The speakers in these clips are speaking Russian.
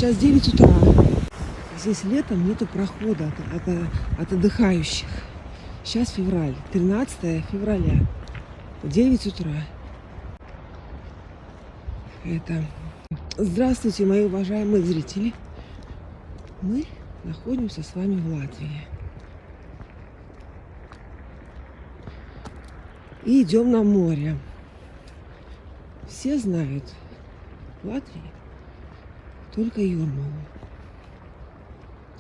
Сейчас 9 утра. Здесь летом нету прохода от отдыхающих. Сейчас февраль, 13 февраля, 9 утра. Здравствуйте, мои уважаемые зрители. Мы находимся с вами в Латвии. И идем на море. Все знают в Латвии только Юрмалу,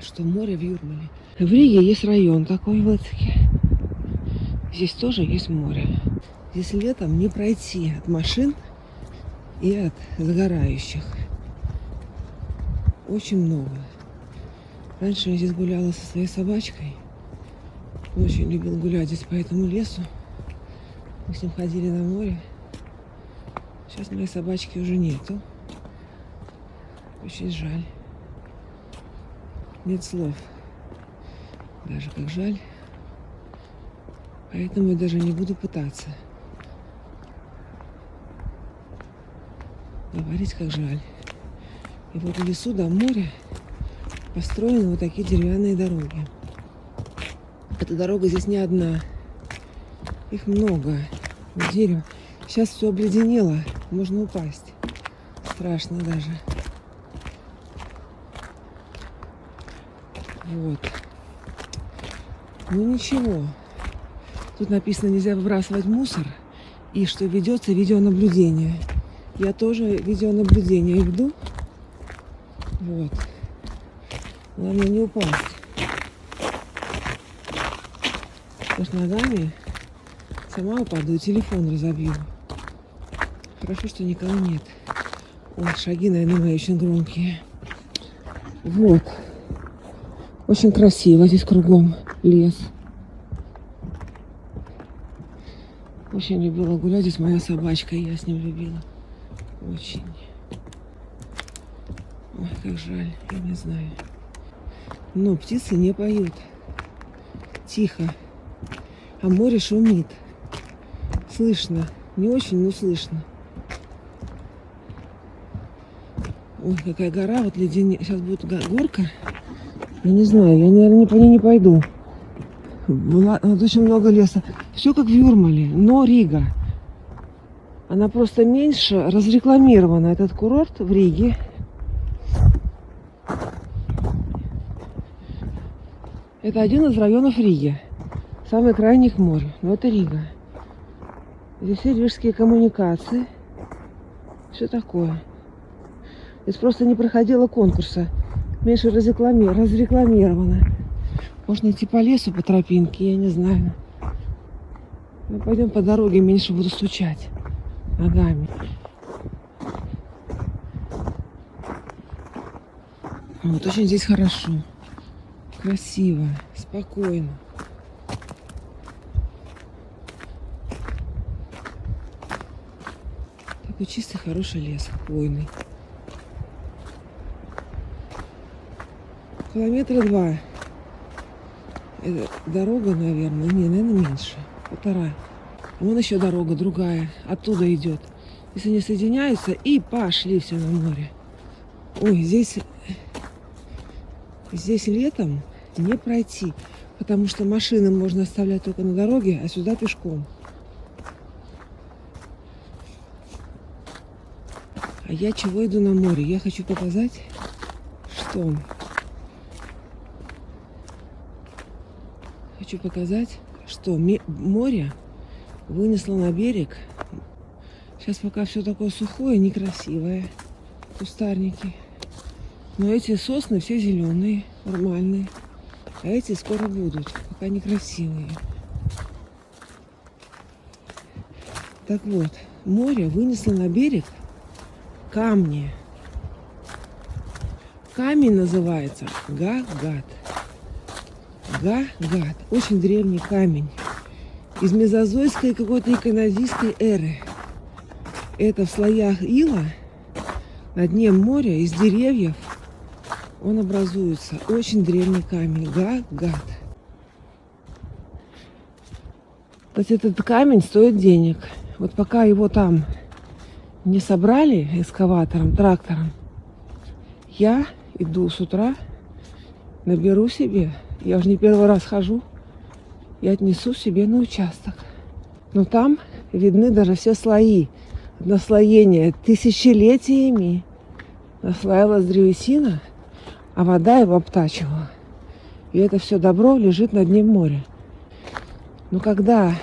что море в Юрмале. В Риге есть район такой в Латвии. Здесь тоже есть море. Здесь летом не пройти от машин и от загорающих. Очень много. Раньше я здесь гуляла со своей собачкой. Очень любил гулять здесь по этому лесу. Мы с ним ходили на море. Сейчас моей собачки уже нету. Очень жаль. Нет слов. Даже как жаль. Поэтому я даже не буду пытаться говорить, как жаль. И вот в лесу до моря построены вот такие деревянные дороги. Эта дорога здесь не одна. Их много. Дерево. Сейчас все обледенело. Можно упасть. Страшно даже. Вот. Ну ничего. Тут написано, нельзя выбрасывать мусор. И что ведется видеонаблюдение. Я тоже видеонаблюдение веду. Вот. Главное не упасть. Потому что ногами сама упаду и телефон разобью. Хорошо, что никого нет. Ой, шаги, наверное, мои очень громкие. Вот. Очень красиво здесь кругом лес. Очень любила гулять здесь моя собачка, и я с ним любила. Очень. Ой, как жаль, я не знаю. Но птицы не поют. Тихо. А море шумит. Слышно. Не очень, но слышно. Ой, какая гора, вот леденец. Сейчас будет горка. Я не знаю, я, наверное, по ней не пойду. Вот очень много леса. Все как в Юрмале, но Рига. Она просто меньше разрекламирована, этот курорт в Риге. Это один из районов Риги. Самый крайний к морю. Но это Рига. Здесь все рижские коммуникации. Все такое. Здесь просто не проходило конкурса. Меньше разрекламировано. Можно идти по лесу, по тропинке, я не знаю. Мы пойдем по дороге, меньше буду стучать ногами. Вот очень здесь хорошо. Красиво, спокойно. Такой чистый, хороший лес, хвойный. Километра 2. Это дорога, наверное, меньше. 1,5. Вон еще дорога другая, оттуда идет. Если они соединяются, и пошли все на море. Ой, здесь летом не пройти, потому что машины можно оставлять только на дороге, а сюда пешком. А я чего иду на море? Я хочу показать, что... Хочу показать, что море вынесло на берег. Сейчас пока все такое сухое, некрасивое. Кустарники. Но эти сосны все зеленые, нормальные. А эти скоро будут, пока некрасивые. Так вот, море вынесло на берег камни. Камень называется Гагат. Гагат. Очень древний камень. Из мезозойской какой-то иконозийской эры. Это в слоях ила на дне моря из деревьев он образуется. Очень древний камень. Гагат. Вот этот камень стоит денег. Вот пока его там не собрали экскаватором, трактором, Я иду с утра, наберу себе, я уже не первый раз хожу, и отнесу себе на участок. Но там видны даже все слои. Наслоение тысячелетиями наслаивалась древесина, а вода его обтачивала. И это все добро лежит на дне моря. Но когда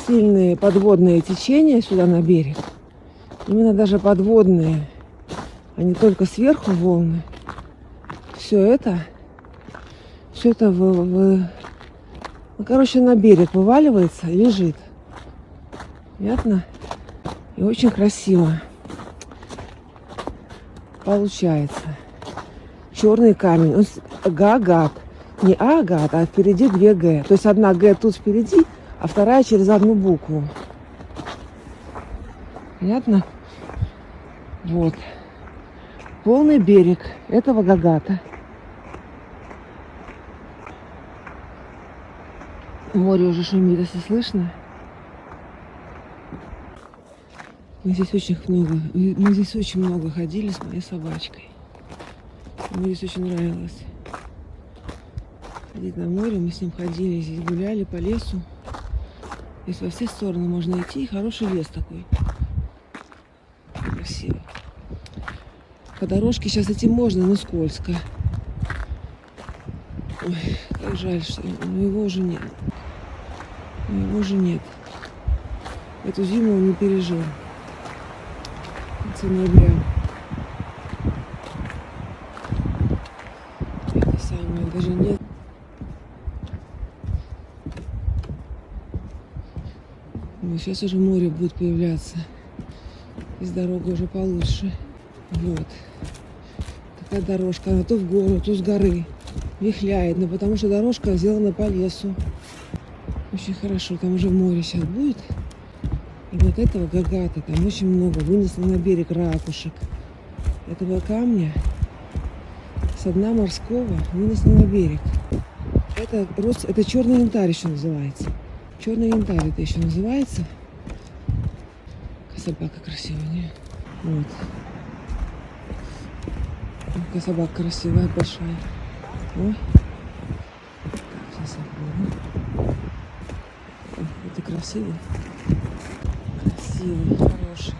сильные подводные течения сюда на берег, именно даже подводные, а не только сверху волны, все это на берег вываливается и лежит. Понятно? И очень красиво получается. Черный камень. Он гагат. Не агат, а впереди 2 Г. То есть одна Г тут впереди, а вторая через одну букву. Понятно? Вот. Полный берег этого гагата. Море уже шумит, если слышно. Мы здесь очень много ходили с моей собачкой. Мне здесь очень нравилось ходить на море. Мы с ним ходили, здесь гуляли по лесу. Здесь во все стороны можно идти. Хороший лес такой. Красиво. По дорожке сейчас идти можно, но скользко. Ой, как жаль, что его уже нет. Его уже нет. Эту зиму он не пережил. С ноября. Это самое, даже нет. Ну, сейчас уже море будет появляться. Здесь дорога уже получше. Вот. Такая дорожка. Она то в гору, то с горы. Вихляет. Но потому что дорожка сделана по лесу. Очень хорошо. Там уже море сейчас будет. И вот этого гагата там очень много. Вынесло на берег ракушек. Этого камня со дна морского вынесло на берег. Это черный янтарь еще называется. Черный янтарь это еще называется. Какая собака красивая, не? Вот. Какая собака красивая, большая. Ой. Так, сейчас я покажу. Это красивый. Красивый, хороший.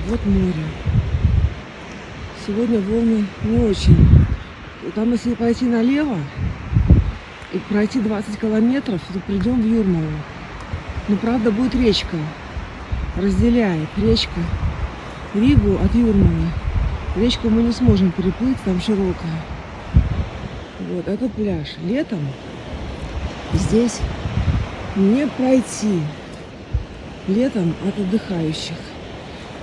Вот море. Сегодня волны не очень. Там, если пойти налево и пройти 20 километров, то придем в Юрмалу. Но, правда, будет речка. Разделяет речка Ригу от Юрмалы. Речку мы не сможем переплыть, там широкая. Вот, это пляж. Летом здесь не пройти. Летом от отдыхающих.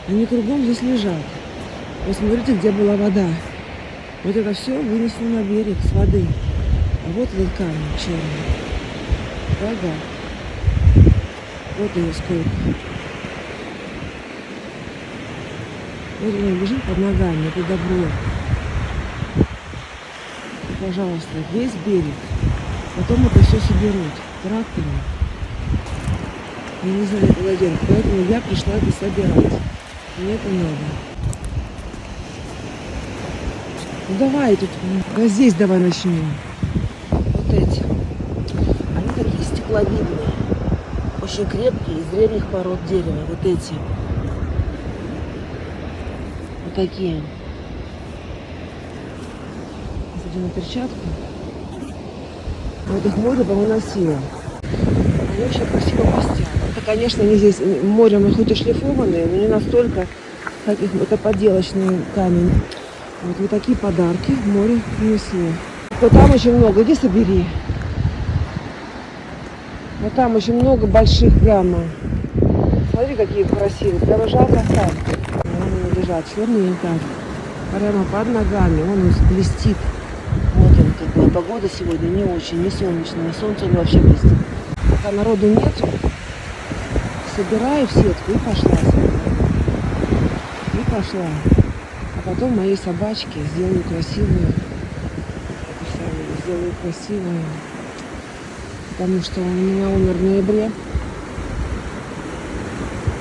Они кругом здесь лежат. Вот смотрите, где была вода. Вот это все вынесло на берег с воды. А вот этот камень черный. Ага. Вот ее сколько. Вот он лежит под ногами. Это добро. И, пожалуйста, весь берег. Потом это все соберут трактором. Я не знаю, куда денуть. Поэтому я пришла это собирать. Мне это надо. Ну давай тут, да здесь давай начнем. Вот эти. Они такие стекловидные. Очень крепкие, из древних пород дерева. Вот эти. Вот такие. Смотри на перчатку. Вот их море повыносило. Они очень красиво блестят. Это, конечно, они здесь морем хоть и шлифованные, но не настолько, как их, это подделочный камень. Вот такие подарки море принесло. Вот там очень много, иди собери. Вот там очень много больших прямо. Смотри, какие красивые, прямо жалко оставить. Вон они лежат, черный янтарь. Прямо под ногами, он блестит. Вот он, как бы, погода сегодня не очень, не солнечная, на солнце он вообще блестит. Пока народу нету, собираю в сетку и пошла. И пошла. А потом моей собачке сделаю красивую. Сделаю красивую. Потому что он у меня умер в ноябре.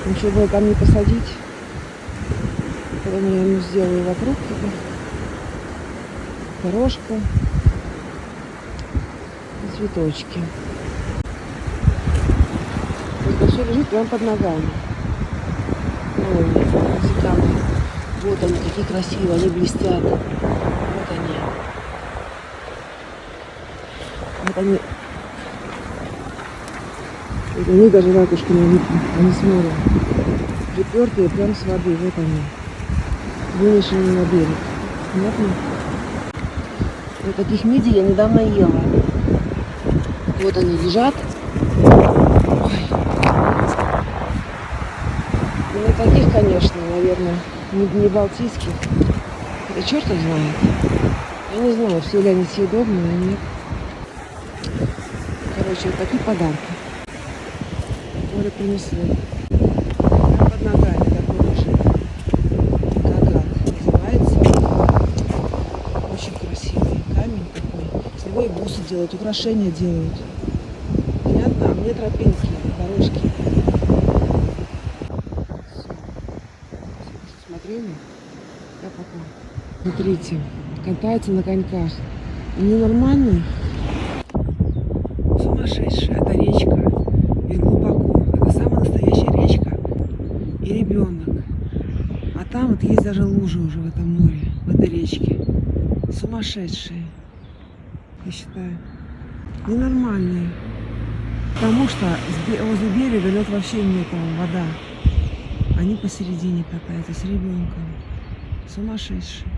Ничего было там не посадить. Потом я ему сделаю вокруг дорожку и цветочки. Это все лежит прямо под ногами. Ой, цветами. Вот они, какие красивые, они блестят. Вот они. Вот они. Вот у них даже ракушки не видно. Они с моря. Припертые прям с воды. Вот они. Вынесены на берег. Понятно? Вот таких мидий я недавно ела. Вот они лежат. Ой. Ну, таких, конечно, наверное, не балтийских. Да черт их знает. Я не знаю, все ли они съедобные, или нет. Короче, вот такие подарки. Море принесло. Прямо под ногами такой лежит. Кагат называется. Очень красивый камень такой. С него и бусы делают, украшения делают. Понятно? А мне тропинки, дорожки. Смотрели? Я пока. Смотрите, катаются на коньках. Они нормальные. Сумасшедшая. Это речка. И глубоко. Это самая настоящая речка. И ребенок. А там вот есть даже лужи уже в этом море, в этой речке. Сумасшедшие. Я считаю. Ненормальные. Потому что возле берега лед вообще нет, там вода. Они посередине катаются с ребенком. Сумасшедшие.